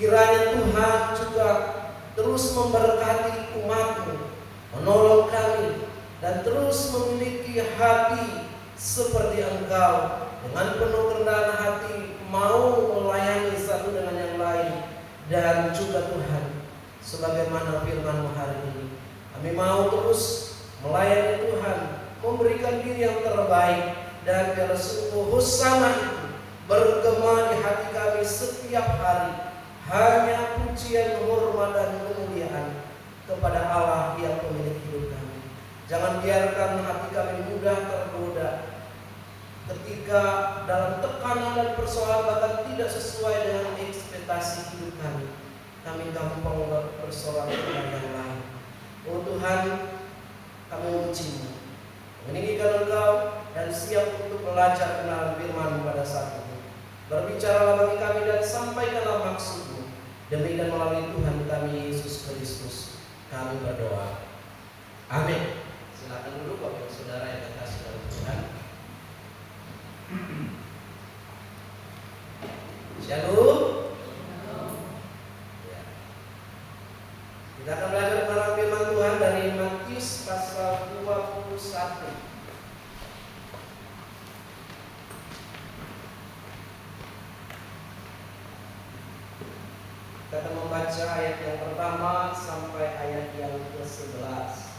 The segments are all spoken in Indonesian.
Kiranya Tuhan juga terus memberkati umat-Mu, menolong kami, dan terus memiliki hati seperti Engkau, dengan penuh kerendahan hati mau melayani satu dengan yang lain. Dan juga Tuhan, sebagaimana firman-Mu hari ini, kami mau terus melayani Tuhan, memberikan diri yang terbaik, dan biar sungguh hosana itu bergema di hati kami setiap hari. Hanya pujian, hormat, dan kemuliaan kepada Allah yang pemilik hidup kami. Jangan biarkan hati kami mudah tergoda ketika dalam tekanan dan persoalan bahkan tidak sesuai dengan ekspektasi hidup kami. Kami gampang bersorak dengan yang lain. Oh Tuhan, kami memuji-Mu, meninggikan Engkau, dan siap untuk belajar kenalan firman pada saat ini. Berbicaralah bagi kami dan sampaikanlah maksud-Mu. Demi dan melalui Tuhan kami Yesus Kristus kami berdoa. Amin. Silakan dulu Bapak Saudara yang terkasih dalam Tuhan. Shalom. Ya. Kita akan belajar tentang firman Tuhan dari Matius pasal 21. Kita akan membaca ayat yang pertama sampai ayat yang ke-11.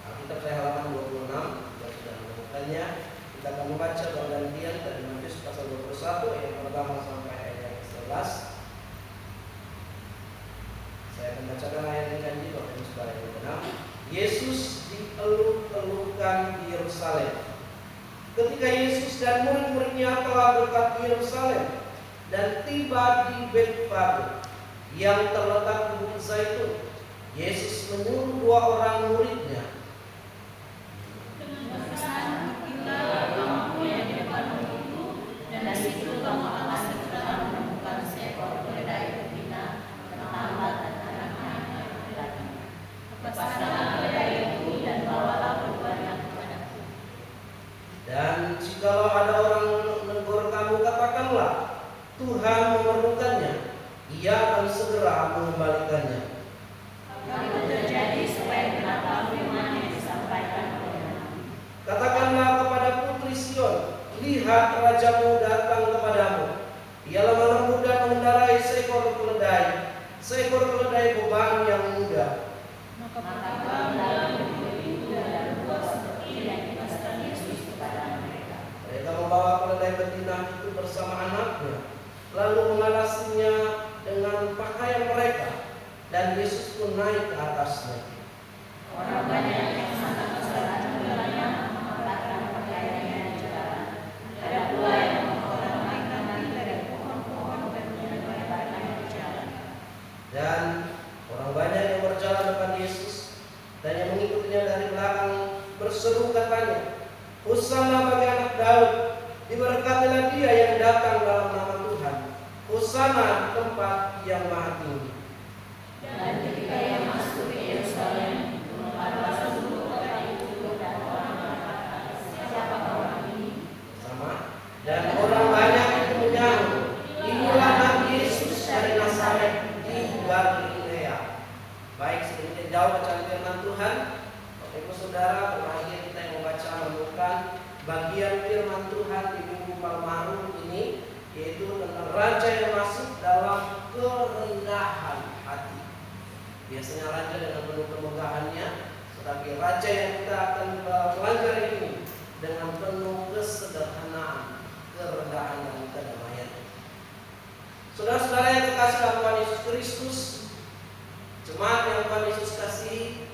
Alkitab saya halaman 26, kita sudah menemukannya. Kita akan membaca bergantian dari Matius pasal 21 ayat pertama sampai ayat yang ke-11. Saya akan bacakan ayat yang janji Bapak Ibu Saudara yang benar. Yesus dieluh-eluhkan di Yerusalem. Ketika Yesus dan murid-muridnya telah dekat di Yerusalem dan tiba di Betfage yang terletak di Bukit Zaitun, Yesus menyuruh 2 orang muridnya, dengan pesan, "Pergilah kamu yang di depan itu, dan di situ kamu akan segera menemukan seekor keledai betina tertambat dan anaknya yang laki-laki. Lepaskanlah keledai itu dan bawalah keduanya kepadaku. Dan jikalau ada orang menegur kamu, katakanlah, Tuhan memerlukannya, Ia akan segera mengembalikannya." Hal itu terjadi supaya genaplah firman yang disampaikan oleh Nabi. Katakanlah kepada putri Sion, lihat rajamu datang kepadamu. Ia lemah lembut dan mengendarai seekor keledai beban yang muda. Maka bangunlah murid itu dan berbuat seperti yang dikatakan Yesus kepada mereka. Mereka membawa keledai betina itu bersama anaknya, lalu mengalasinya dengan pakaian mereka, dan Yesus pun naik ke atasnya. Orang banyak yang sangat besar jumlahnya mengatakan pakaiannya di jalan. Ada pula yang mengorbankan diri dari pohon-pohon dan melebarkannya di jalan. Dan orang banyak yang berjalan depan Yesus dan yang mengikutinya dari belakang berseru katanya, "Hosana bagi anak Daud, diberkatilah Dia yang datang dalam nama Tuhan. Hosana di tempat yang maha tinggi." Dan ketika ia masuk ke Yerusalem, mengapa seluruh kota itu dan orang berkata, "Siapa orang ini?" Sama. Dan orang banyak itu menyahut, "Inilah Nabi Yesus dari Nazaret di Galilea." Baik, sedemikian jauh bacaan firman Tuhan. Bapak Ibu Saudara, berbahagia kita yang membaca menemukan bagian firman Tuhan di Minggu Palmarum ini, yaitu tentang raja yang masuk dalam kerendahan hati. Biasanya raja dengan penuh kemegahannya, tetapi raja yang kita akan pelajari ini dengan penuh kesederhanaan, kerendahan, dan kedamaian. Saudara-saudara yang terkasih dalam Tuhan Yesus Kristus, jemaat yang Tuhan Yesus kasihi,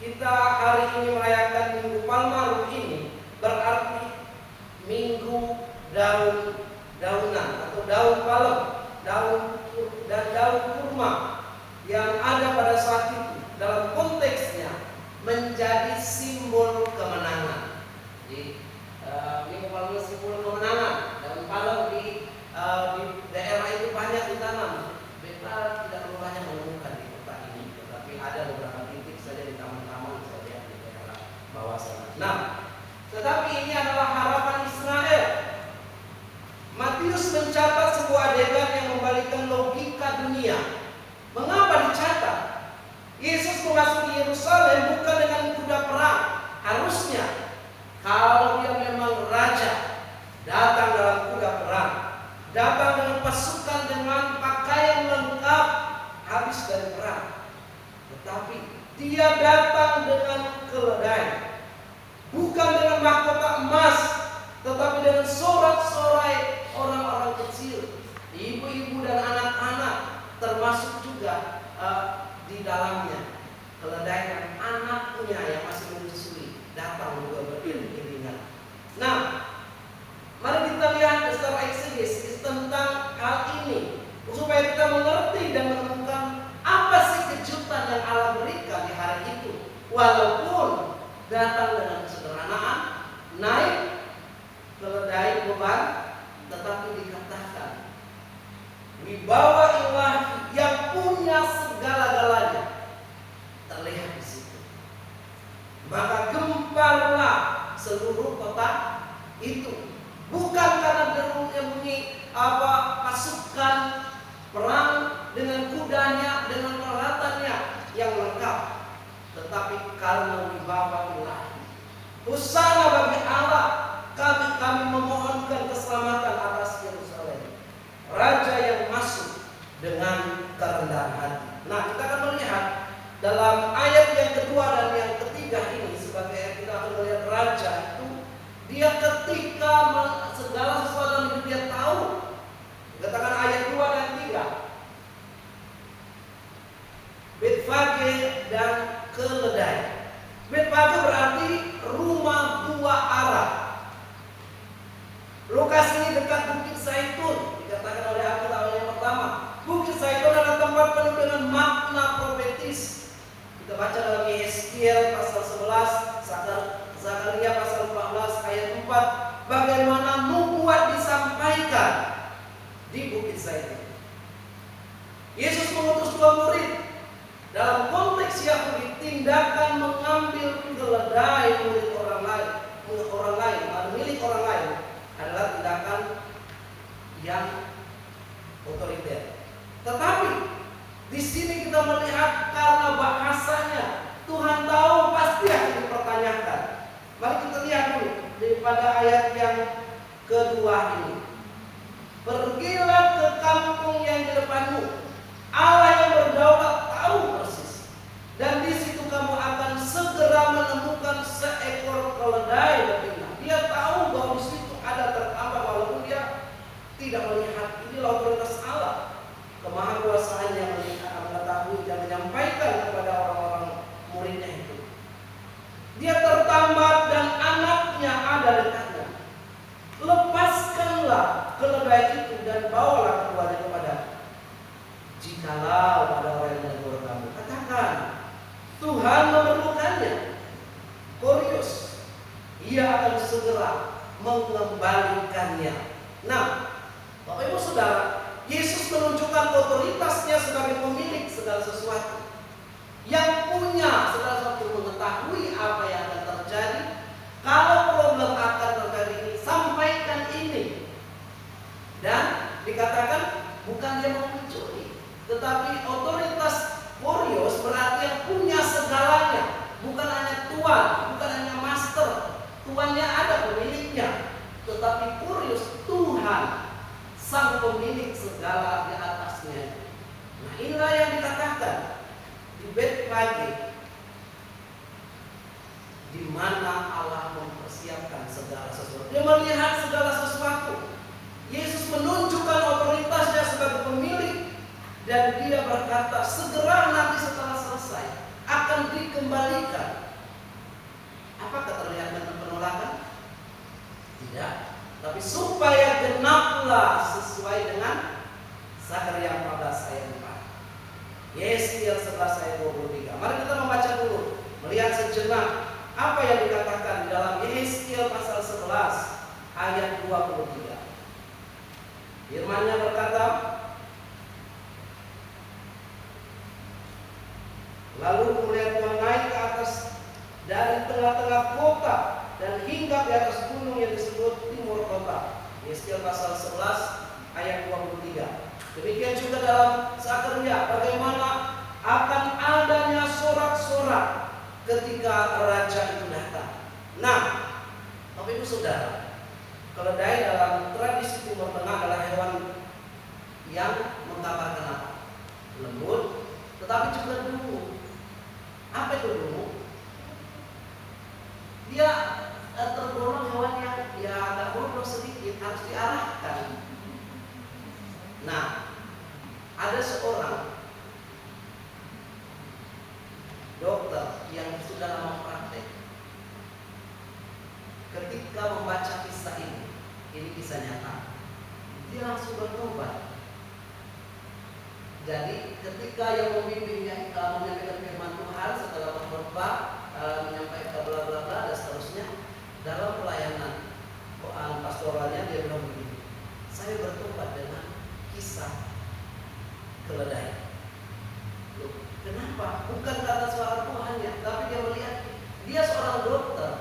kita hari ini merayakan Minggu Palmarum ini berarti Minggu daunan atau daun palem, daun kurma yang ada pada saat itu dalam konteksnya menjadi simbol kemenangan. Jadi Minggu Palem simbol kemenangan. Daun palem di daerah itu banyak ditanam. Kita tidak perlu banyak menemukan di kota ini, tetapi ada beberapa titik saja di taman-taman saya lihat di daerah bawah sana. Nah, tetapi ini adalah harapan Israel bersorak-sorai orang-orang kecil, ibu-ibu dan anak-anak, termasuk juga di dalamnya keledai dan anaknya yang masih menyusui datang juga beriring-iringan. Nah, mari kita lihat secara eksegesis tentang hal ini supaya kita mengerti dan menemukan apa sih kejutan yang Allah berikan di hari itu. Walaupun datang dengan kesederhanaan, naik keledai beban, tetapi dikatakan wibawa ilahi yang punya segala-galanya terlihat di situ. Maka gemparlah seluruh kota itu, bukan karena derungnya bunyi pasukan perang dengan kudanya, dengan peralatannya yang lengkap, tetapi karena wibawa ilahi. Hosana bagi Allah, kami memohonkan keselamatan atas Yerusalem, Raja yang masuk dengan kerendahan hati. Nah, kita akan melihat dalam ayat yang kedua dan yang ketiga ini, sebagai kita akan melihat raja itu, dia ketika segala sesuatu yang hidup dia tahu. Katakan ayat 2 dan 3, Betfage dan keledai. Betfage berarti rumah buah Arab. Lokasi ini dekat Bukit Zaitun, dikatakan oleh Alkitab yang pertama. Bukit Zaitun adalah tempat penuh dengan makna profetis. Kita baca dalam Yeskiel pasal 11, Zakaria pasal 14 ayat 4, bagaimana nubuat disampaikan di Bukit Zaitun. Yesus mengutus 2 murid. Dalam konteks Yahudi, tindakan mengambil keledai milik orang lain adalah tindakan yang otoriter. Tetapi di sini kita melihat karena bahasanya, Tuhan tahu pasti akan dipertanyakan. Mari kita lihat dulu daripada ayat yang kedua ini. Pergilah ke kampung yang di depanmu. Allah yang berdaulat tahu persis. Dan di situ kamu akan segera menemukan seekor keledai betina. Dia tahu bahwa di situ ada terdampar walaupun dia tidak melihat. Inilah otoritas Allah, kemahakuasaan yang mengetahui dan menyampaikan kepada orang-orang muridnya itu. Dia tertambat dan anaknya ada dekatnya. Lepaskanlah keledai itu dan bawalah keduanya kepadaku. Jikalau ada orang yang menegur kamu, katakan Tuhan memerlukannya. Koreus, ia akan segera mengembalikannya. Nah, Bapak Ibu Saudara, Yesus menunjukkan otoritasnya sebagai pemilik segala sesuatu, yang punya segala sesuatu, mengetahui apa yang akan terjadi. Kalau problem akan terjadi ini, sampaikan ini. Dan dikatakan bukan dia mau mencuri, tetapi otoritas Koreus berarti yang punya segalanya, bukan hanya tuan, bukan hanya master. Tuannya ada, pemiliknya, tetapi Koreus Tuhan, sang pemilik segala di atasnya. Nah, inilah yang dikatakan di Betfage, di mana Allah mempersiapkan segala sesuatu. Dia melihat segala sesuatu. Yesus menunjukkan otoritasnya sebagai pemilik, dan dia berkata segera nanti setelah selesai akan dikembalikan. Apakah terlihat dengan penolakan? Tidak. Tapi supaya genaplah sesuai dengan Zakaria 14 ayat 4, Yeskiel 11 ayat 23. Mari kita membaca dulu, melihat sejenak apa yang dikatakan di dalam Yeskiel pasal 11 ayat 23. Firman-Nya berkata, lalu melihat Tuhan naik ke atas dari tengah-tengah kota dan hingga di atas gunung yang disebut timur kota. Yeskiel pasal 11 ayat 23. Demikian juga dalam Zakaria, bagaimana akan adanya sorak-sorak ketika raja itu datang. Nah, Bapak Ibu Saudara, keledai dalam tradisi Timur Tengah adalah hewan yang menggambarkan apa? Lembut, tetapi juga dungu. Apa itu dungu? Dia tergolong hewan yang agak bodoh sedikit, harus seorang dokter yang sudah lama praktek. Ketika membaca kisah ini kisah nyata, dia langsung bertobat. Jadi ketika yang membimbingnya menyampaikan firman Tuhan setelah berkhotbah, menyampaikan bla bla bla dan seterusnya, dalam pelayanan pastoralnya dia bilang begini, saya bertobat dengan kisah keledai. Loh, kenapa? Bukan karena suara Tuhan ya, tapi dia melihat dia seorang dokter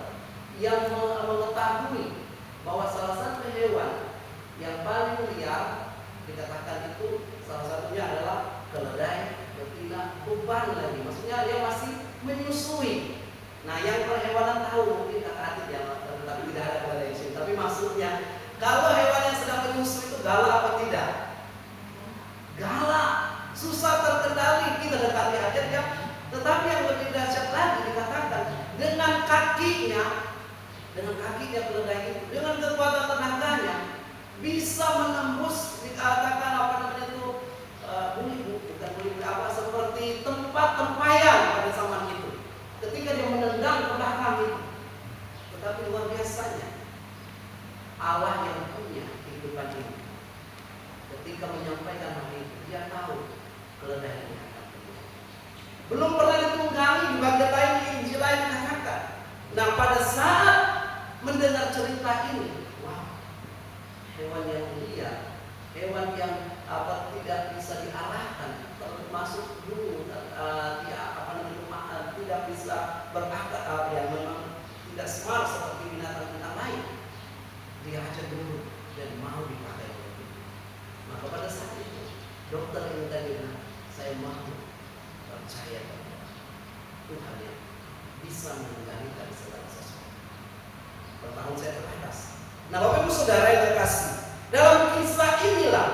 yang mengetahui bahwa salah satu hewan yang paling liar dikatakan itu salah satunya adalah keledai betina beban lagi. Maksudnya dia masih menyusui. Nah, yang perhewanan tahu mungkin kakak ya, tapi tidak ada keledai di sini. Tapi maksudnya kalau hewan yang sedang menyusui itu galak apa tidak? Galak, susah terkendali. Kita dekati aja dia. Tetapi yang lebih dahsyat lagi dikatakan dengan kakinya keledai itu, dengan kekuatan tenaganya bisa menembus, dikatakan apa namanya itu seperti tempat tempayan pada zaman itu. Ketika dia menendang ke belakang itu, tetapi luar biasanya Allah yang punya kehidupan ini. Ketika menyampaikan hal itu, dia tahu keledai ini akan keluar. Belum pernah ditunggangi di bagian lain di Injil lain dikatakan. Nah, pada saat mendengar cerita ini, wow, hewan yang liar, hewan yang tidak bisa diarahkan, termasuk dulu tidak bisa berakal, yang memang tidak smart seperti binatang-binatang lain, dia aja dulu dan mau dipakai oleh itu. Maka pada saat itu dokter ini tadi bilang, saya mau percaya kepada Tuhan yang bisa mengendalikan segala sesuatu. Pertanyaan saya terbatas. Nah, Bapak Ibu Saudara yang terkasih, dalam kisah inilah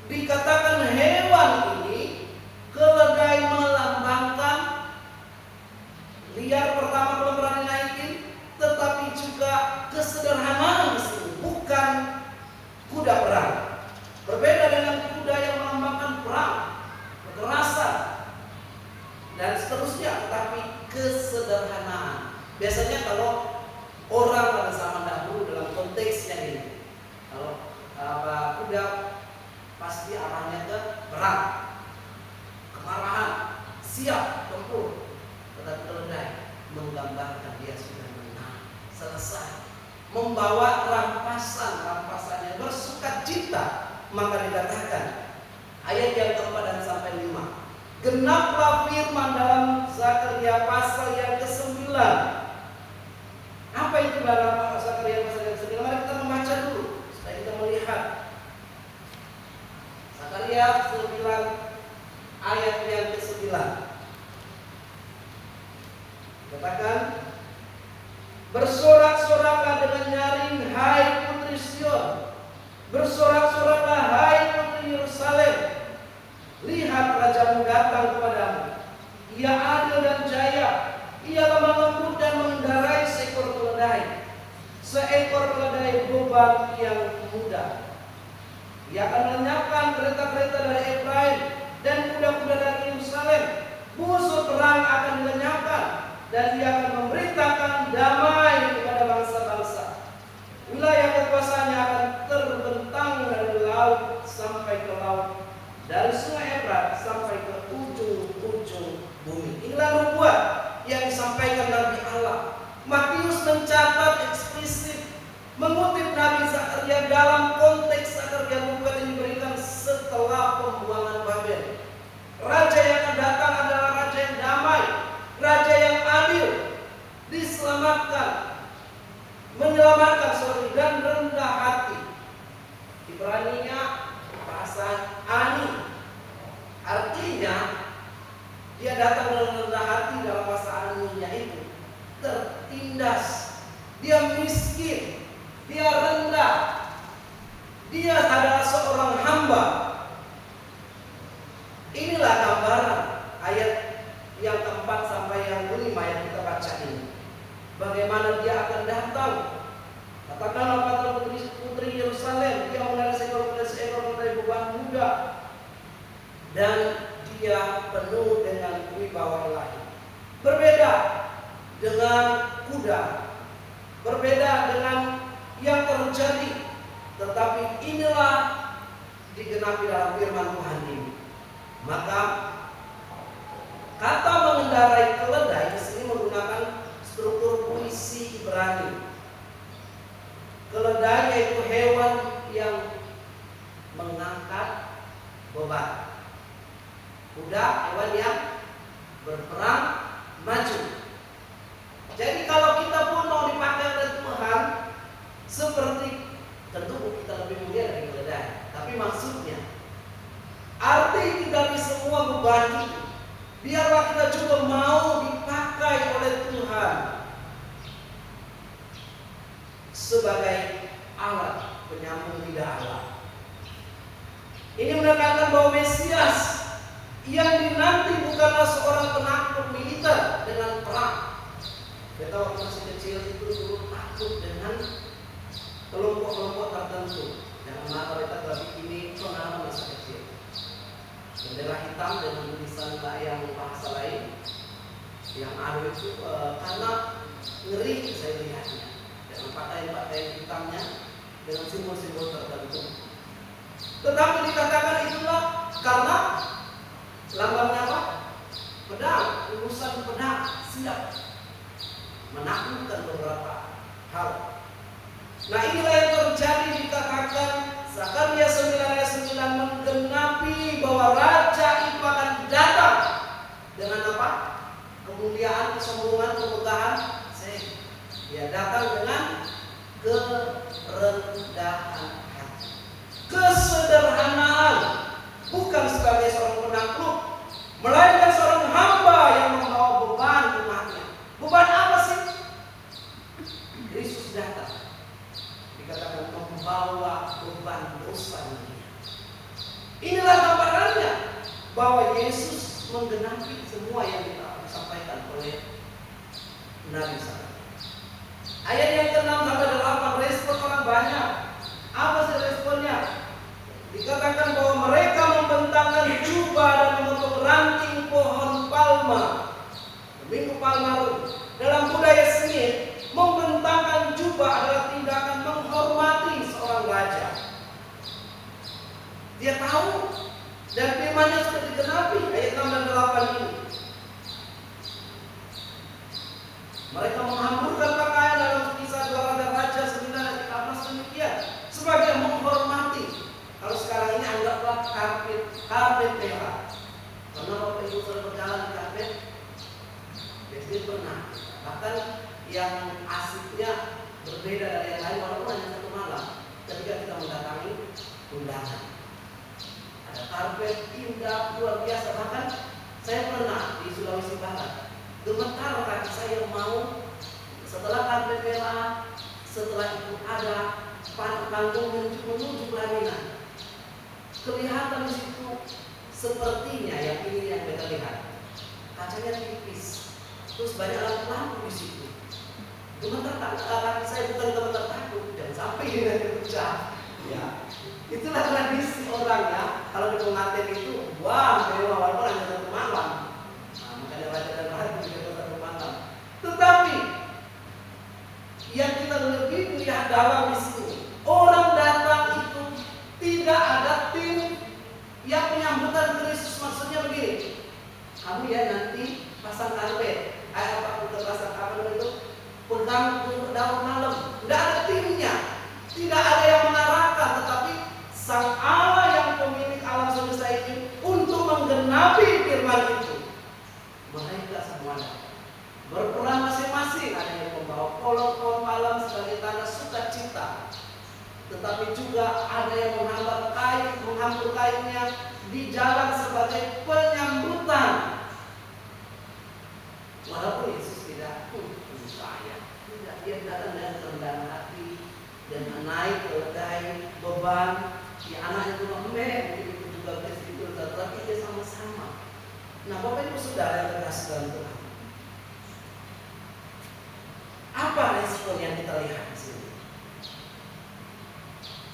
dikatakan hewan ini, keledai melambangkan liar pertama belum pernah dinaikin, tetapi juga kesederhanaan di sini, bukan kuda perang. Berbeda dengan kuda yang melambangkan perang, kekerasan dan seterusnya, tetapi kesederhanaan. Biasanya kalau orang pada zaman dahulu dalam konteksnya ini, kalau kuda pasti arahnya ke perang, kemarahan, siap tempur. Tetapi keledai menggambarkan dia sudah menang, selesai, membawa rampasannya, bersukacita. Maka dikatakan ayat yang keempat dan sampai 5, genaplah firman dalam Zakaria pasal yang ke-9. Apa itu dalam Zakaria pasal yang ke-9? Mari kita membaca dulu supaya kita melihat. Zakaria 9 ayat yang ke-9. Katakan, bersorak-soraklah dengan nyaring, hai putri Sion. Bersorak-soraklah, hai putri Yerusalem. Lihat rajamu datang kepadamu. Ia adil dan jaya. Ia lemah lembut dan mengendarai seekor keledai. Seekor keledai beban yang muda. Ia akan melenyapkan kereta-kereta dari Efraim dan kuda-kuda dari Yerusalem. Busur perang akan dilenyapkan, dan dia akan memberitakan damai kepada bangsa-bangsa. Wilayah kekuasaannya akan terbentang dari laut sampai ke laut, dari sungai Efrat sampai ke ujung-ujung bumi. Inilah nubuat yang disampaikan Nabi Allah. Matius mencatat eksplisit, mengutip Nabi Zakaria dalam konteks Zakaria, nubuat yang diberikan setelah pembuangan Babel. Raja yang akan datang adalah raja yang damai, raja yang adil, menyelamatkan dan rendah hati. Ibraninya bahasa ani, artinya dia datang dengan rendah hati. Dalam bahasa aninya itu tertindas, dia miskin, dia rendah, dia adalah seorang hamba. Inilah gambaran ayat yang keempat sampai yang kelima yang kita baca ini. Bagaimana dia akan datang? Katakanlah kata putri Yerusalem, dia mengendarai seekor keledai beban muda. wibawa ilahi. Berbeda dengan kuda, berbeda dengan yang terjadi, tetapi inilah digenapi dalam firman Tuhan ini. Maka kata mengendarai keledai di sini menggunakan struktur puisi Ibrani. Keledai yaitu hewan yang mengangkat beban. Kuda hewan yang berperang maju. Jadi kalau kita pun mau dipakai oleh Tuhan, seperti tentu kita lebih mulia dari keledai. Tapi maksudnya arti dari semua beban itu, biarlah kita juga mau dipakai oleh Tuhan sebagai alat penyambung lidah Allah. Ini menekankan bahwa Mesias yang dinanti bukanlah seorang penakluk militer dengan perang. Kita waktu masih kecil itu dulu takut dengan kelompok-kelompok tertentu. Yang mana kita tadi ini pengalaman masa kecil. Bendera hitam dengan tulisan yang bahasa lain yang ada itu karena ngeri saya lihatnya dengan pakaian-pakaian hitamnya dengan simbol-simbol tertentu. Tetapi dikatakan itulah karena lambangnya apa? Pedang, urusan pedang siap menaklukkan beberapa hal. Nah inilah yang terjadi dikatakan Zakaria 9 ayat 9 menggenapi bahwa raja itu akan datang dengan apa? Kemuliaan, kesombongan, kemegahan. Dia datang dengan kerendahan hati, kesederhanaan, bukan sebagai seorang penakluk, melainkan seorang hamba yang membawa beban umatnya. Beban apa sih? Yesus datang dikatakan membawa beban dosa dunia. Inilah gambarannya bahwa Yesus menggenapi semua yang disampaikan oleh Nabi Sallallahu. Ayat yang ke-6 sampai 8, respon orang banyak. Apa sih responnya? Dikatakan bahwa mereka membentangkan jubah dan memotong ranting pohon palma. Minggu Palmarum. Dalam budaya sengit, membentangkan jubah adalah tindakan menghormati seorang raja. Dia tahu dan firman-Nya sudah digenapi ayat 6 dan 8 ini. Mereka menghamburkan pakaian dalam kisah dua raja 9 ayat 13 demikian sebagai menghormati. Kalau sekarang ini anggaplah karpet merah. Karena Bapak Ibu sudah berjalan di karpet, jadi pernah. Bahkan yang asiknya berbeda dari yang lain walaupun hanya satu malam. Ketika kita mendatangi undangan, ada karpet indah luar biasa. Bahkan saya pernah di Sulawesi Barat. Gemetar kaki saya mau setelah karpet merah, setelah itu ada panggung menuju pelaminan. Kelihatan di situ sepertinya yang ini yang kita lihat. Kacanya tipis, terus banyak lampu-lampu di situ. Gemetar kaki saya bukan gemetar takut dan sampai dengan pecah. Ya, itulah tradisi orang ya. Kalau di pengantin itu, wah, mewah walaupun hanya satu malam. Makanya raja dan ratu juga satu malam. Tetapi yang kita lebih lihat dalam di sini, orang datang itu tidak ada tim yang menyambutkan Kristus. Maksudnya begini, kamu ya nanti pasang karpet, pasang apa itu, pegang daun malam. Tidak ada timnya, tidak ada yang mengarahkan, tetapi Sang Allah yang pemilik alam semesta ini untuk menggenapi firman itu. Mereka semuanya berperan masing-masing. Ada yang membawa pohon malam sebagai tanda sukacita, tetapi juga ada yang menghambur kainnya di jalan sebagai penyambutan. Walaupun Yesus tidak saya tidak, dia datang dengan kerendahan hati dan naik keledai beban. Ya anaknya cuma begitu juga Kristus, tetapi dia sama-sama. Nah, Bapak Ibu Saudara yang terkasih dalam Tuhan, apa respon yang kita lihat di sini?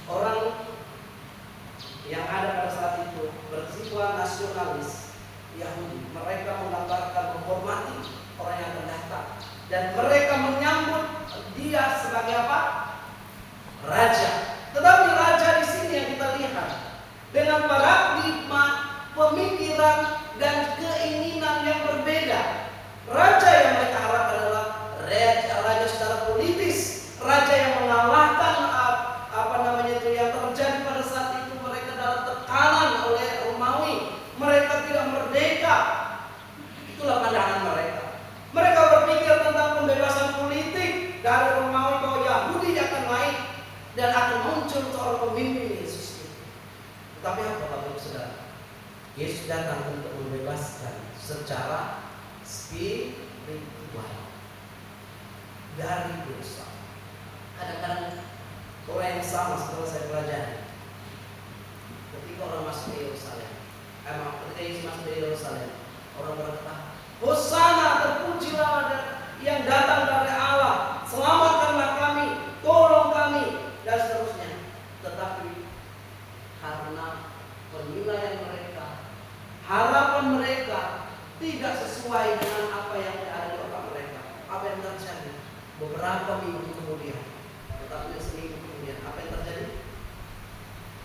Orang yang ada pada saat itu bersifat nasionalis, Yahudi. Mereka menggambarkan menghormati orang yang akan datang, dan mereka menyambut dia sebagai apa? Raja. Tetapi raja di sini yang kita lihat dengan paradigma pemikiran dan keinginan yang berbeda. Raja yang mereka harapkan adalah raja secara politis, raja yang mengalahkan yang terjadi pada saat itu. Mereka dalam tekanan oleh Romawi, mereka tidak merdeka. Itulah pandangan mereka. Mereka berpikir tentang pembebasan politik dari Romawi, bahwa Yahudi akan naik dan akan muncul seorang pemimpin Yesus itu. Tapi apa Bapak Ibu Saudara? Yesus datang untuk membebaskan secara spiritual dari dosa. Kadang-kadang orang yang sama setelah saya pelajari, ketika orang masuk ke Yerusalem, ketika Yesus masuk ke Yerusalem, orang berkata, Hosana, terpujilah yang datang dari Allah, selamatkanlah kami, tolong kami, dan seterusnya. Tetapi karena penilaian mereka, harapan mereka tidak sesuai dengan apa yang ada di otak mereka, apa yang terjadi beberapa minggu kemudian, tetapi seminggu kemudian, apa yang terjadi?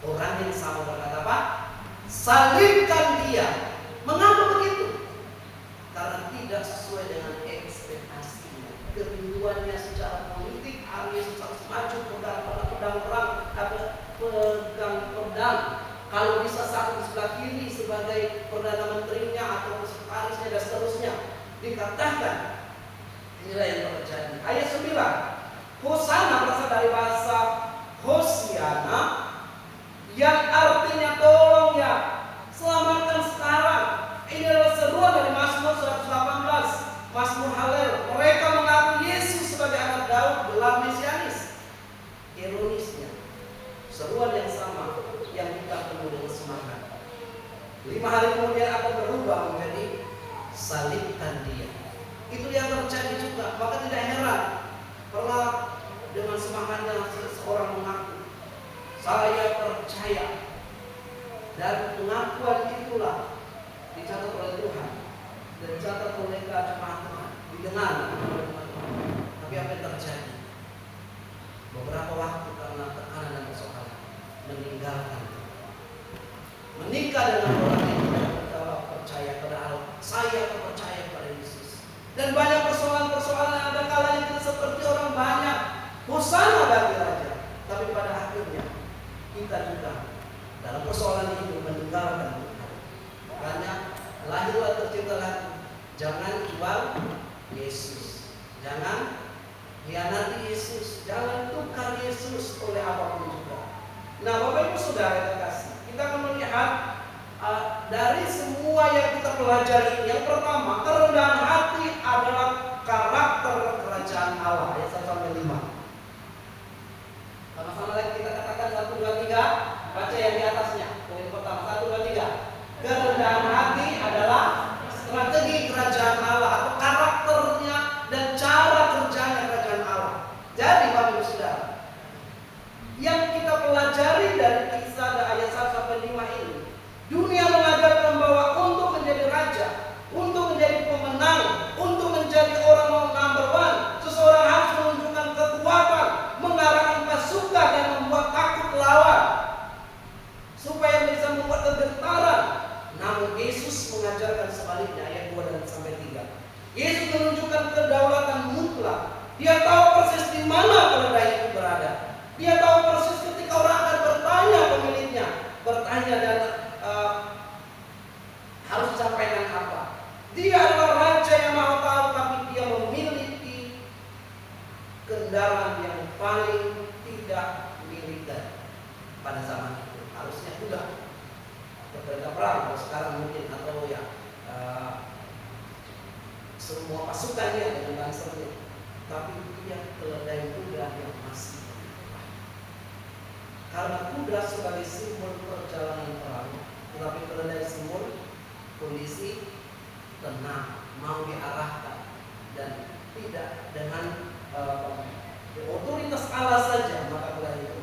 Orang yang sama berkata apa? Salibkan dia. Mengapa begitu? Karena tidak sesuai dengan ekspektasinya, kerinduannya secara politik. Yesus harus maju pegang perang, pegang pedang. Kalau bisa satu di sebelah kiri sebagai perdana menterinya atau sekretarisnya dan seterusnya. Dikatakan inilah yang terjadi. Ayat 9, Hosana berasal dari bahasa Hosiana, yang artinya tolong ya, selamatkan sekarang. Ini adalah seruan dari Mazmur 118, Mazmur Halel. Mereka mengaku Yesus sebagai anak Daud, gelar mesianis. Ironisnya, seruan yang sama yang kita penuh dengan semangat. 5 hari kemudian akan berubah menjadi salibkan dia. Itu yang terjadi juga. Maka tidak heran pernah dengan semangatnya seseorang mengaku, saya percaya, dan pengakuan itulah dicatat oleh Tuhan dan dicatat oleh jemaat Tuhan, didengar oleh Tuhan. Tapi apa yang terjadi? Beberapa waktu karena tekanan dan persoalan meninggalkan Tuhan, menikah dengan orang yang tidak percaya pada Allah. Saya percaya pada Yesus. Dan banyak persoalan-persoalan yang ada kalanya kita seperti orang banyak hosana bagi raja, tapi pada akhirnya kita juga dalam persoalan ini meninggalkan Tuhan. Makanya lahirlah terciptalah, jangan jual Yesus, jangan hianati Yesus, jangan tukar Yesus oleh apapun juga. Nah, Bapak Ibu Saudara terkasih, kita akan melihat dari semua yang kita pelajari ini, yang pertama, kerendahan hati adalah karakter kerajaan Allah. Ayat 1-5. Sama-sama lagi kita katakan 1, 2, 3. Baca yang di atasnya. Poin pertama 1, 2, 3. Kerendahan hati adalah strategi kerajaan Allah atau karakternya dan cara kerjanya kerajaan Allah. Jadi Bapak Ibu Saudara, yang kita pelajari dari kisah ayat 1-5 ini, dunia mengajarkan bahwa untuk menjadi raja, untuk menjadi pemenang, untuk menjadi orang number one, seseorang harus menunjukkan kekuatan, mengarahkan pasukan dan membuat takut lawan, supaya bisa membuat kegentaran. Namun Yesus mengajarkan sebaliknya, ayat 2-3. Yesus menunjukkan kedaulatan mutlak. Dia tahu persis di mana keledai itu berada. Dia tahu persis ketika orang akan bertanya pemiliknya, bertanya dan harus sampaikan apa. Dia adalah raja yang maha tahu, tapi dia memiliki kendaraan yang paling tidak militer pada zaman itu. Harusnya juga berkereta perang kalau sekarang mungkin, atau ya semua pasukannya dengan bansernya. Tapi dia keledai kuda yang masih berubah. Karena kuda sebagai simbol perjalanan perang, tetapi keledai simbol kondisi tenang, mau diarahkan, dan tidak dengan otoritas Allah saja, maka keledai itu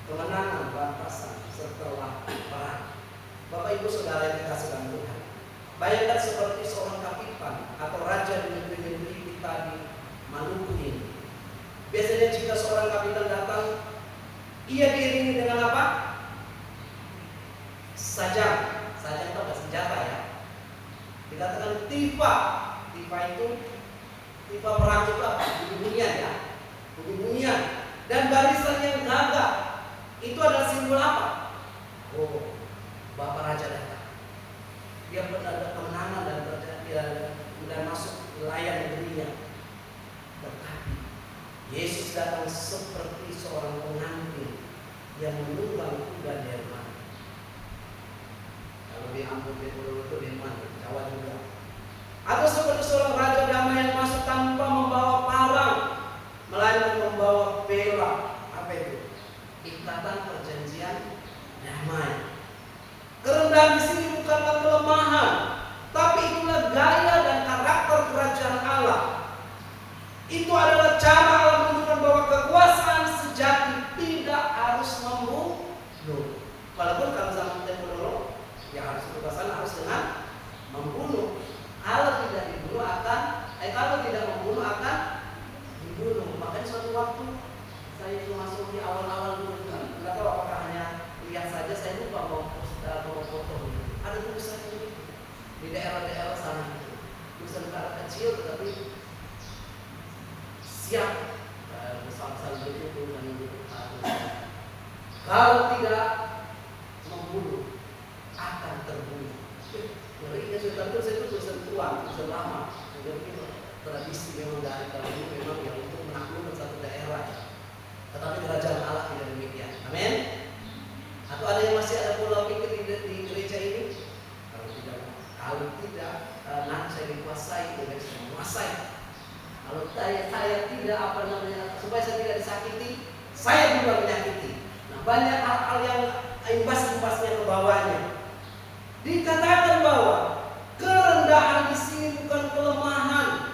kemenangan, batasan setelah perang. Bapak Ibu Saudara yang dikasih dalam Tuhan, Bayangkan seperti seorang kapitan atau raja di negeri-negeri kita di Maluku ini. Biasanya jika seorang kapitan datang, ia diiringi dengan apa? Sajam. Sajam itu adalah senjata ya. Dikatakan tifa. Tifa itu, tifa perang itu apa? Bunyi-bunyian ya. Bunyi-bunyian. Dan barisan yang gagah. Itu adalah simbol apa? Oh, Bapak Raja datang. Dia ada kemenangan dan dan masuk wilayah negerinya. Tetapi Yesus datang seperti seorang pengantin yang menunggang kuda delman. Kalau di Ambon itu delman, Jawa juga. Atau seperti seorang raja damai yang masuk tanpa membawa parang, melainkan membawa bela. Apa itu? Ikatan perjanjian damai. Kerendahan di sini bukanlah kelemahan, tapi itulah gaya dan karakter kerajaan Allah. Itu adalah cara Allah menunjukkan bahwa kekuasaan sejati tidak harus membunuh. Walaupun kalau zaman tempo dulu, ya harus kekuasaan harus dengan membunuh. Kalau tidak dibunuh kalau tidak membunuh akan dibunuh. Makanya suatu waktu saya itu masuk di awal-awal dulu, nggak tahu apakah hanya lihat saja, saya lupa mau foto. Ada tulisan ini di daerah-daerah sana, tulisan kecil tetapi siap bersama-sama itu dan kalau tidak membunuh akan terbunuh. Jadi ini sudah itu tulisan tua, tulisan lama. Jadi tradisi memang dari dahulu memang yang untuk menaklukkan satu daerah. Tetapi kerajaan Allah tidak demikian. Amin. Atau ada yang masih ada pola pikir di gereja ini? Kalau tidak, nanti saya dikuasai, saya menguasai. Kalau saya tidak supaya saya tidak disakiti, saya juga menyakiti. Nah, banyak hal-hal yang imbas-imbasnya ke bawahnya. Dikatakan bahwa kerendahan di sini bukan kelemahan.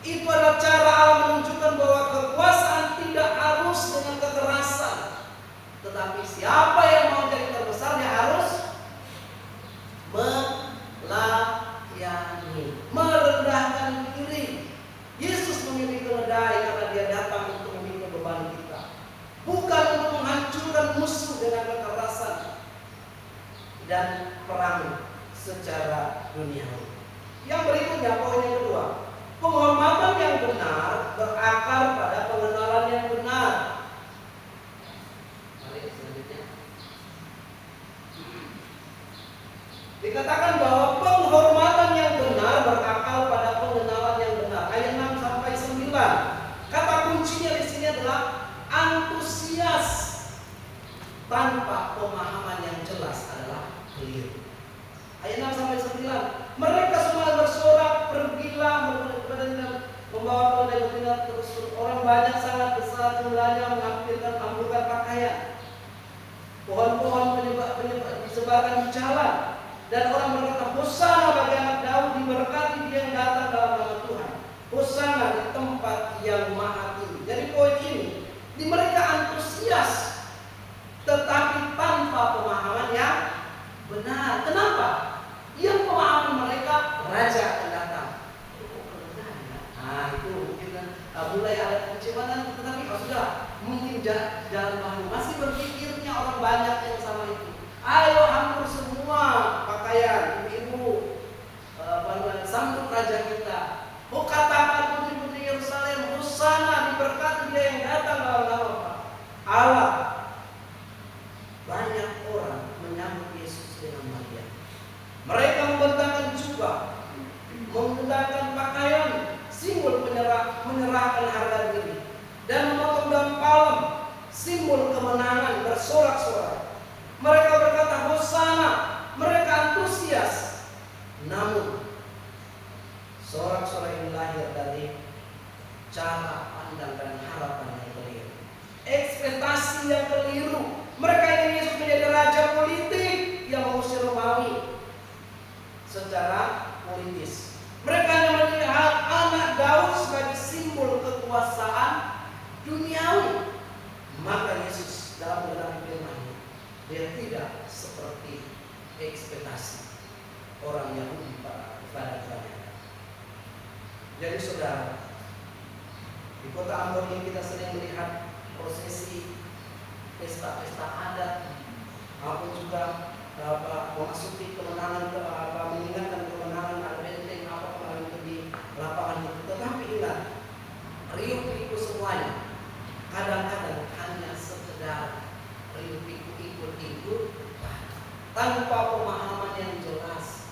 Itu adalah cara Allah menunjukkan bahwa kekuasaan tidak harus dengan kekerasan. Tetapi siapa yang mau jadi terbesar, dia harus melayani, merendahkan diri. Yesus memilih keledai karena dia datang untuk memikul beban kita, bukan untuk menghancurkan musuh dengan kekerasan dan perang secara duniawi. Yang berikutnya, poin yang kedua, penghormatan yang benar berakar pada pengenalan yang benar. Mari selanjutnya. Dikatakan bahwa penghormatan yang benar berakar pada pengenalan yang benar. Ayat 6 sampai 9. Kata kuncinya di sini adalah antusias tanpa pemahaman yang jelas adalah keliru. Ayat 6 sampai 9. Mereka semua bersorak, pergilah membawa keledai betina, terus orang banyak sangat besar jumlahnya mengambilkan ambukan pakaian. Pohon-pohon disebarkan di jalan. Dan orang berkata, Hosana bagi anak Daud, diberkati dia yang datang dalam nama Tuhan. Hosana di tempat yang maha tinggi. Jadi poin ini, di mereka antusias, tetapi tanpa pemahaman yang benar. Kenapa? Yang pemahaman mereka, raja akan datang. Nah itu mungkin mulai ada kekecewaan, tetapi sudah mungkin jalan baru. Masih berpikirnya orang banyak yang sama itu. Ayo hampir semua pakaian ibu-ibu sambut raja kita. Katakan putri-putri Yerusalem, Hosana, diberkati dia yang datang dalam nama Allah. Banyak orang menyambut Yesus dengan Maria. Mereka membentangkan jubah, membentangkan pakaian, simbol menyerahkan harga diri, dan memotong daun palem, simbol kemenangan, bersorak-sorak. Mereka berkata Hosana, mereka antusias. Namun sorak-sorak ini lahir dari cara pandang dan harapan yang keliru, ekspektasi yang keliru. Mereka ingin Yesus menjadi raja politik yang mengusir Romawi secara politis. Mereka hanya melihat anak Daud sebagai simbol kekuasaan duniawi. Maka Yesus dalam mengenai firman-Nya, dia tidak seperti ekspektasi orang Yahudi pada Jadi saudara, di kota Ambon ini kita sering melihat prosesi pesta-pesta adat, maupun juga memasuki kemenangan, mengingatkan kemenangan, ada benteng apa kemarin itu di lapangan itu. Tetapi ingat, riuh-riuh semuanya kadang-kadang hanya sekedar riuh-riuh ikut-ikut tanpa pemahaman yang jelas.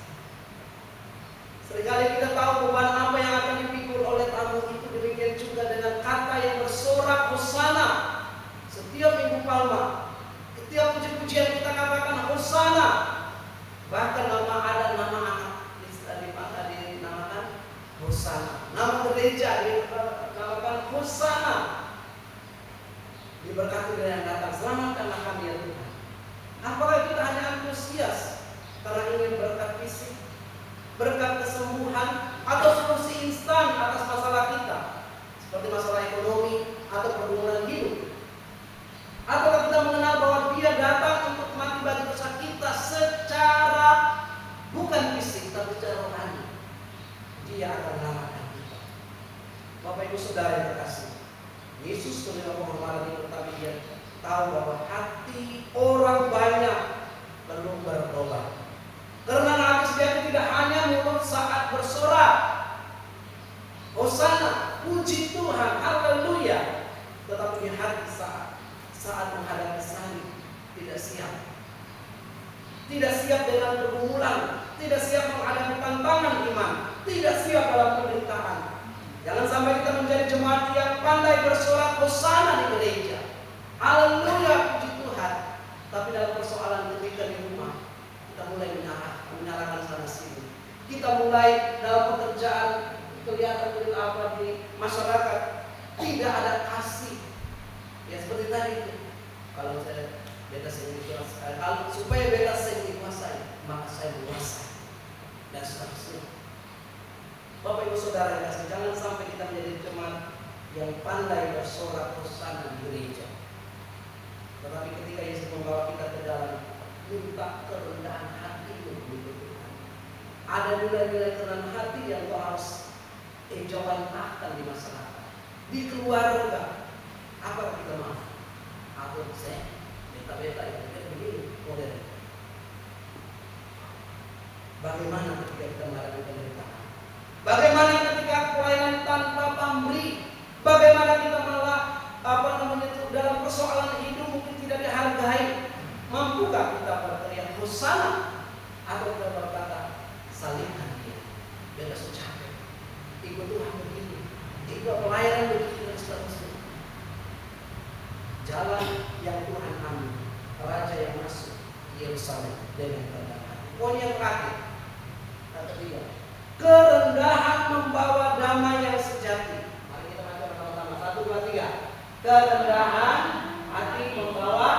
Seringkali kita tahu beban apa yang akan dipikul oleh tamu itu. Demikian juga dengan kata yang bersorak Hosana. Setiap Minggu Palma, setiap puji-pujian kita katakan Hosana. Bahkan nama ada nama anak dinamakan Hosana. Nama gereja dinamakan Hosana. Diberkati dengan yang datang, selamatkanlah kami ya Tuhan. Apakah kita hanya antusias karena ingin berkat fisik, berkat kesembuhan, atau solusi instan atas masalah kita, seperti masalah ekonomi atau pergumulan hidup? Atau kita mengenal bahwa Dia datang untuk mati bagi dosa kita secara bukan fisik tapi secara rohani? Dia akan menyelamatkan kita. Bapak Ibu Saudara yang terkasih, Yesus menerima penghormatan itu, tapi Dia tahu bahwa hati orang banyak belum bertobat. Karena nangis Dia tidak hanya mulut saat bersorak Hosana, puji Tuhan, haleluya, tetapi di hati saat menghadapi salib tidak siap. Tidak siap dengan pergumulan, tidak siap menghadapi tantangan iman, tidak siap dalam penderitaan. Jangan sampai kita menjadi jemaat yang pandai bersorak Hosana di gereja, haleluya, puji Tuhan, tapi dalam persoalan ketika di rumah kita mulai menyalahkan sana sini. Kita mulai dalam pekerjaan kelihatan apa di masyarakat tidak ada kasih. Ya seperti tadi, kalau saya beta dikuasai, kalau supaya beta dikuasai, maka saya menguasai dan seterusnya. Bapak Ibu Saudara yang kasih, jangan sampai kita menjadi jemaat yang pandai bersorak Hosana di gereja, tetapi ketika Yesus membawa kita ke dalam, minta kerendahan hati untuk Tuhan. Ada nilai-nilai kerendahan hati yang kau harus jawantahkan di masyarakat, di keluarga. Apa kita maaf? Aku saya beta yang begini model. Bagaimana ketika kita menghadapi penderitaan? Bagaimana ketika pelayanan tanpa pamrih? Bagaimana kita malah dalam persoalan hidup mungkin tidak dihargai? Mampukah kita berteriak Hosana atau kita berkata salibkan Dia? Beta sudah capek. Ikut Tuhan begini, ikut pelayanan begini dan seterusnya. Jalan yang Tuhan ambil, Raja yang masuk Yerusalem dengan rendah hati. Poin yang terakhir, kata dia, kerendahan membawa damai yang sejati. Mari kita baca bersama-sama. 1, 2, 3. Kerendahan hati membawa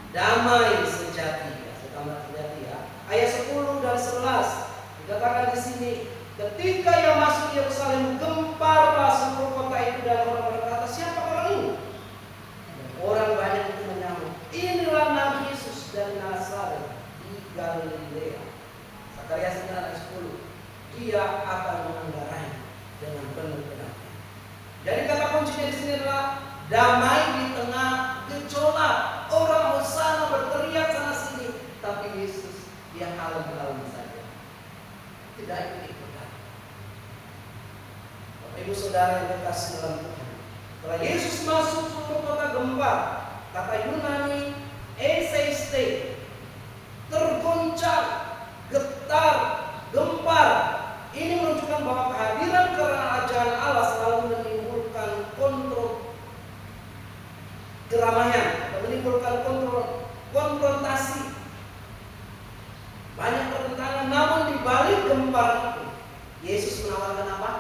damai sejati. Saya tambah sejati ya. Ayat 10 dan 11 dikatakan di sini, ketika ia masuk Yerusalem, gemparlah seluruh kota itu dan orang berkata, siapa orang ini? Dan orang banyak itu menyambut, inilah Nabi Yesus dari Nazaret di Galilea. Zakaria 9 ayat 10. Dia akan menganggarai dengan penuh pengertian. Jadi kata kuncinya di sini adalah damai di tengah gejolak. Orang Hosana berteriak sana sini, tapi Yesus dia kalem-kalem saja, tidak ikut-ikutan. Bapak Ibu Saudara yang dikasihi dalam Tuhan, setelah Yesus masuk ke kota gempar, kata Yunani eseiste, tergoncang, getar, gempar. Ini menunjukkan bahwa kehadiran kerajaan Allah selalu menimbulkan keramaian atau menimbulkan konfrontasi. Banyak pertentangan, namun di balik gempar itu Yesus menawarkan apa?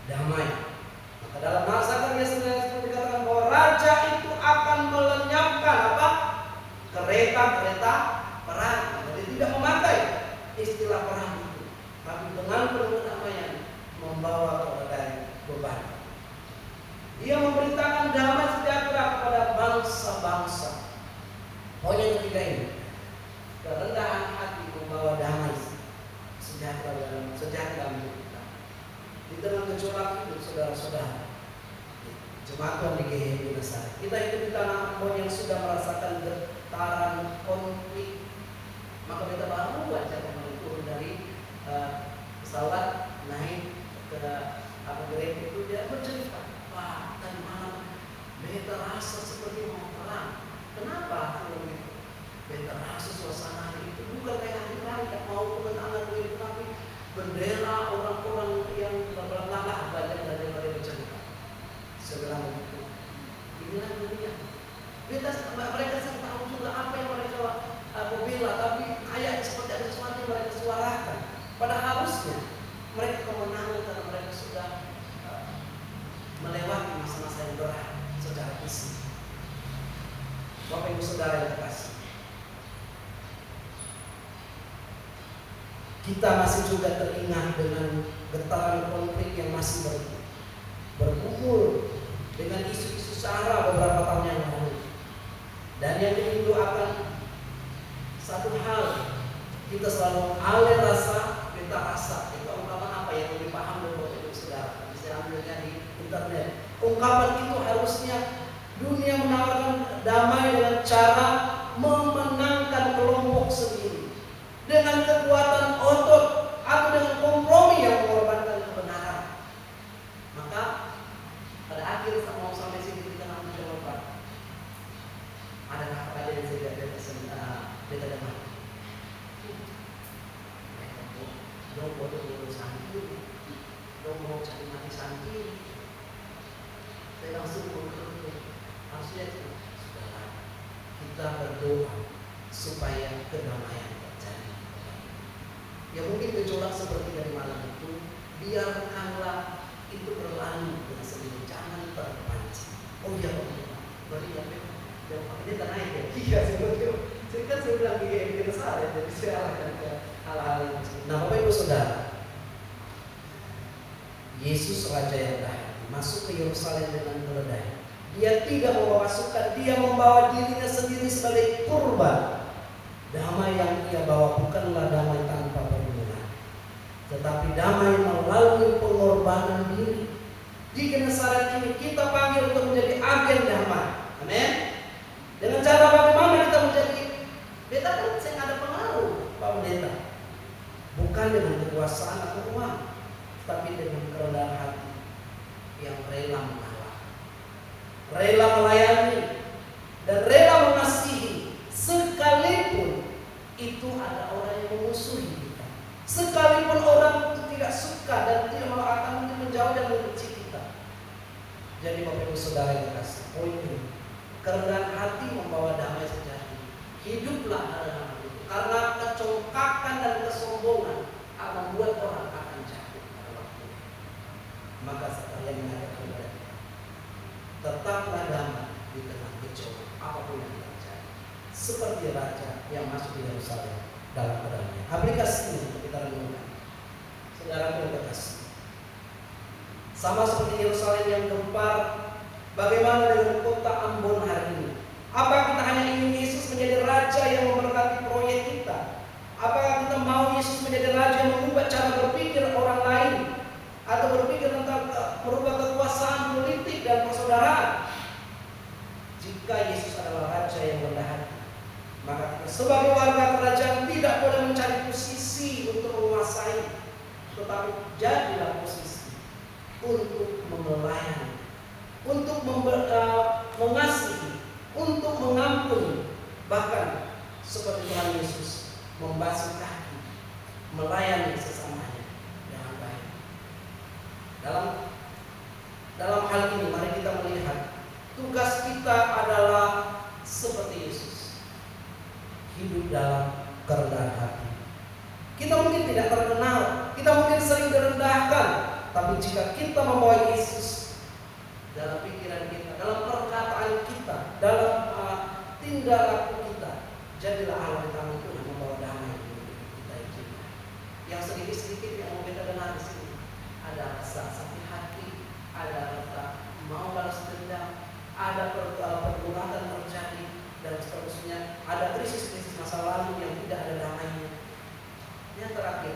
Damai. Maka dalam Zakaria 9 dikatakan bahwa raja itu akan melenyapkan apa? Kereta-kereta perang. Jadi tidak memakai istilah perang itu, tapi dengan penuh kedamaian membawa kepada beban. Dia memberitakan damai sejahtera kepada bangsa-bangsa. Poin yang ketiga ini, kerendahan hati membawa damai sejahtera dalam hidup kita. Jemaat di GHB Nazaret. Kita hidup di tanah Ambon yang sudah merasakan getaran konflik. Maka kita baru aja kemarin turun dari pesawat naik ke gereja itu, dia bercerita, Pak, tadi malam beta rasa seperti mau perang. Kenapa? Beta rasa suasana itu bukan kayak hari-hari yang mau kemenangan begitu, tapi bendera orang-orang yang berlanglah banyak dari mereka bercerita. Segera begitu. Inilah dunia. Mereka sedang tahu juga apa yang mereka bela, tapi kayak seperti ada sesuatu yang mereka suarakan. Pada harusnya mereka kemenangan karena mereka sudah melewati masa-masa yang berat secara fisik. Bapak Ibu Saudara yang terkasih, kita masih juga teringat dengan getaran konflik yang masih berkumpul dengan isu-isu SARA beberapa tahun yang lalu. Dan yang itu akan satu hal, kita selalu mengalir rasa, kita rasa. Itu ungkapan apa yang lebih paham dari Bapak Ibu Saudara? Bisa ambilnya di internet. Ungkapan itu harusnya dunia menawarkan damai dengan cara memenangkan kelompok sendiri, dengan kekuatan otot atau dengan kompromi yang mengorbankan kebenaran. Maka pada akhir mau sampai sini kita nanti coba, ada kata yang saya beda dengar. Mereka dong bodoh santri, dong mau cari mati santri. Saya langsung berkata, harusnya sudahlah, kita berdoa supaya kedamaian terjadi. Ya mungkin gejolak seperti dari malam itu, biarkanlah itu berlalu dengan sendiri, jangan terpancing. Oh iya Pak, berarti dia tak naik ya? Iya sebetulnya. Saya bilang kita salah, jadi saya arahkan ke hal-hal yang seperti. Nah Bapak Ibu Saudara, Yesus Raja yang dahsyat masuk ke Yerusalem dengan keledai. Dia tidak membawa pasukan, dia membawa dirinya sendiri sebagai kurban. Damai yang ia bawa bukanlah damai tanpa pergumulan, tetapi damai melalui pengorbanan diri. Di Genesaret ini kita panggil untuk menjadi agen damai. Amin. Dengan cara bagaimana kita menjadi? Beta kan saya ada pengaruh, Pak Pendeta. Bukan dengan kekuasaan atau uang, tapi dengan kerendahan hati yang rela mengalah, rela melayani, dan rela mengasihi, sekalipun itu ada orang yang memusuhi kita, sekalipun orang itu tidak suka dan tidak mau akan menjauh dan membenci kita. Jadi Bapak Ibu Saudara yang kasih, poin ini, kerendahan hati membawa damai sejati. Hiduplah dalam hal itu, karena kecongkakan dan kesombongan akan membuat orang akan jatuh pada waktunya. Maka sekalian mengatakan kepada kita, tetaplah damai di tengah gejolak apapun yang terjadi, seperti raja yang masuk di Yerusalem dalam kedamaian. Aplikasinya untuk kita renungkan, saudara yang terkasih. Sama seperti Yerusalem yang gempar, bagaimana dengan kota Ambon hari ini? Apa kita hanya ingin Yesus menjadi raja yang memberkati proyek kita? Apakah kita mau Yesus menjadi raja yang mengubah cara berpikir orang lain, atau berpikir tentang merubah kekuasaan politik dan persaudaraan? Jika Yesus adalah raja yang rendah hati, maka kita sebagai warga kerajaan tidak boleh mencari posisi untuk menguasai, tetapi jadilah posisi untuk melayani, untuk mengasihi, untuk mengampuni, bahkan seperti Tuhan Yesus membasuh kaki, melayani sesamanya dengan baik. Dalam hal ini mari kita melihat tugas kita adalah seperti Yesus, hidup dalam kerendahan hati. Kita mungkin tidak terkenal, kita mungkin sering direndahkan, tapi jika kita membawa Yesus dalam pikiran kita, dalam perkataan kita, dalam tingkah laku kita, jadilah Allah di tangan Tuhan membawa damai di hidup kita ini. Yang sedikit-sedikit yang mau kita dengar di sini, ada rasa sakit hati, ada rasa mau balas dendam, ada pergulatan terjadi, dan seterusnya, ada krisis-krisis masa lalu yang tidak ada damainya. Yang terakhir,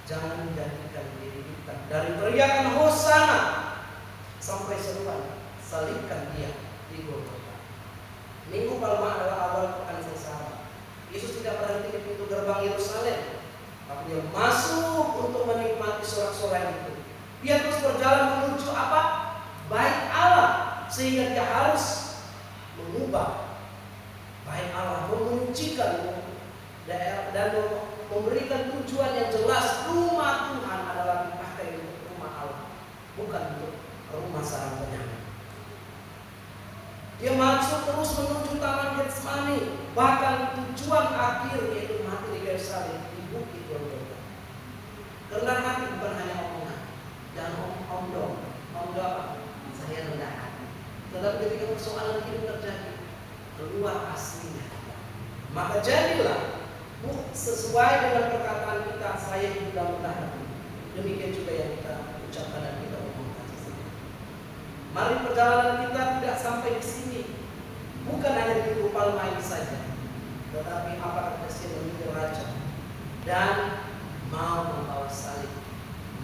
jangan menjadikan diri kita dari teriakan Hosana sampai seruan, saling menyembah baik Allah, menyucikan daerah dan memberikan tujuan yang jelas. Rumah Tuhan adalah dipakai untuk rumah Allah, bukan untuk rumah sarang penyakit. Dia masuk terus menuju Taman Getsemani, bahkan tujuan akhir yaitu mati di kayu salib di bukit Golgota. Kerendahan hati bukan hanya omongan dan omong apa, saya rendah hati. Tetapi ketika persoalan hidup terjadi, keluar aslinya. Maka jadilah sesuai dengan perkataan kita, saya hidup dalam rendah hati. Demikian juga yang kita ucapkan dan kita omongkan. Mari perjalanan kita tidak sampai di sini, bukan hanya di Kupal Main saja, tetapi apakah Kristus menjadi raja dan mau membawa salib,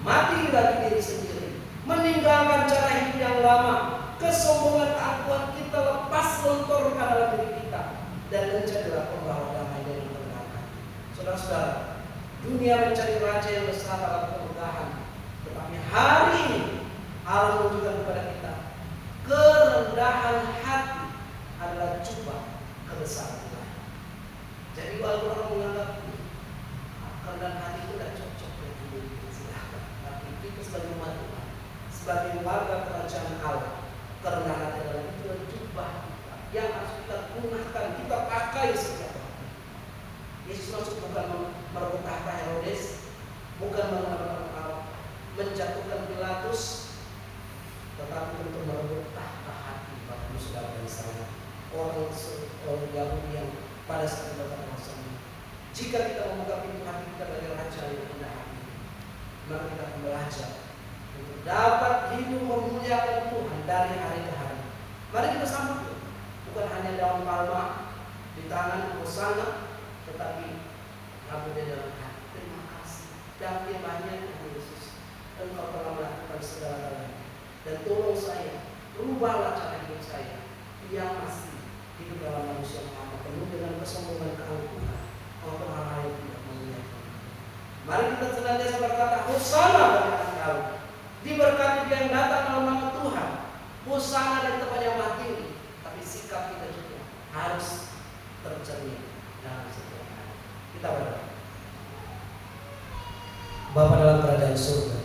mati bagi diri sendiri, meninggalkan cara hidup yang lama, kesombongan keakuan kita lepas lontorkan dalam diri kita, dan menjadilah pembawa damai dan kemenangan. Saudara-saudara, dunia mencari raja yang besar dalam kemegahan, tetapi hari ini Allah menunjukkan kepada kita kerendahan hati adalah jubah kebesaran Tuhan. Jadi Al-Quran menganggap kerendahan hati itu tidak cocok dengan hidup, silahkan. Tapi kita sebagai umat Tuhan, sebagai warga kerajaan Allah, kerendahan hati adalah itu jubah kita yang harus kita gunakan, kita pakai setiap hari. Yesus maksud bukan merebut tahta Herodes, bukan menjatuhkan Pilatus, tetapi untuk merebut tahta hati Bapak Ibu Saudara dan saya, orang Yahudi yang pada saat berkata ini. Jika kita memegang pintu hati kita dari raja yang rendah hati, maka kita akan belajar untuk dapat hidup memuliakan Tuhan dari hari ke hari. Mari kita sambut, bukan hanya daun palma di tangan Hosana, tetapi Rabu di dalam hati. Terima kasih dan banyak Yesus, Engkau telah melakukan segala-galanya. Dan tolong saya, rubahlah cara hidup saya yang masih hidup dalam manusia yang lama, penuh dengan kesombongan keangkuhan, untuk hal-hal yang tidak memuliakan. Mari kita senantiasa berkata, Hosana bagi Engkau, diberkati dia yang datang dalam nama Tuhan. Hosana dari tempat yang tinggi, tapi sikap kita juga harus tercermin dalam setiap hari. Kita berdoa. Bapa dalam kerajaan surga,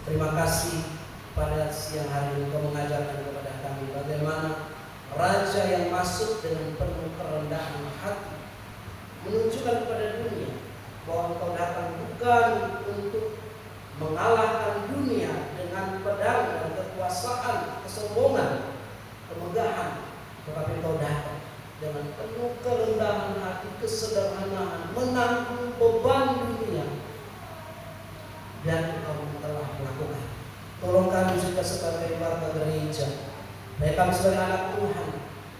terima kasih pada siang hari ini Kau mengajarkan kepada kami bagaimana raja yang masuk dengan penuh kerendahan hati menunjukkan kepada dunia bahwa Engkau datang bukan untuk mengalahkan dunia dengan pedang dan kekuasaan, kesombongan, kemegahan, tetapi Engkau datang dengan penuh kerendahan hati, kesederhanaan, menanggung beban dunia, dan Engkau telah melakukan. Tolong kami juga sebagai warga gereja, baik kami sebagai anak Tuhan,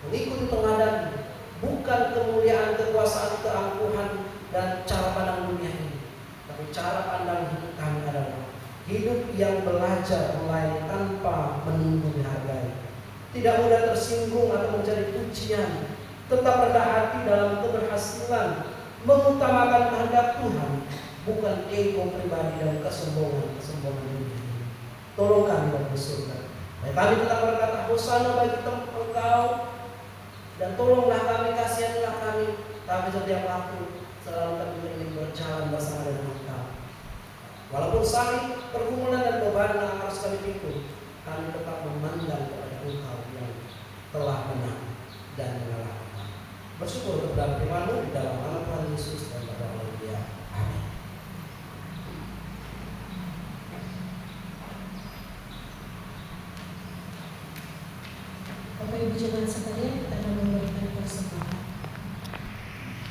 mengikuti teladan bukan kemuliaan, kekuasaan, keangkuhan, dan cara pandang dunia ini, tapi cara pandang hidup kami adalah hidup yang belajar melayani tanpa menunggu dihargai, tidak mudah tersinggung atau mencari pujian, tetap rendah hati dalam keberhasilan, mengutamakan kehendak Tuhan, bukan ego pribadi dan kesombongan dunia. Tolong kami Bapak surga. Baik kami tetap berkata Hosana bagi Engkau, dan tolonglah kami, kasihanilah kami setiap waktu selalu kami ingin berjalan bersama dengan Engkau. Walaupun sakit, pergumulan dan beban yang harus kami pikul, kami tetap memandang kepada Engkau yang telah menang dan mengalahkan. Bersyukur kepada firman-Mu di dalam nama Tuhan Yesus dan pada Allah dia. Amin. Bapak Ibu jemaat sekalian, kita akan memberikan persembahan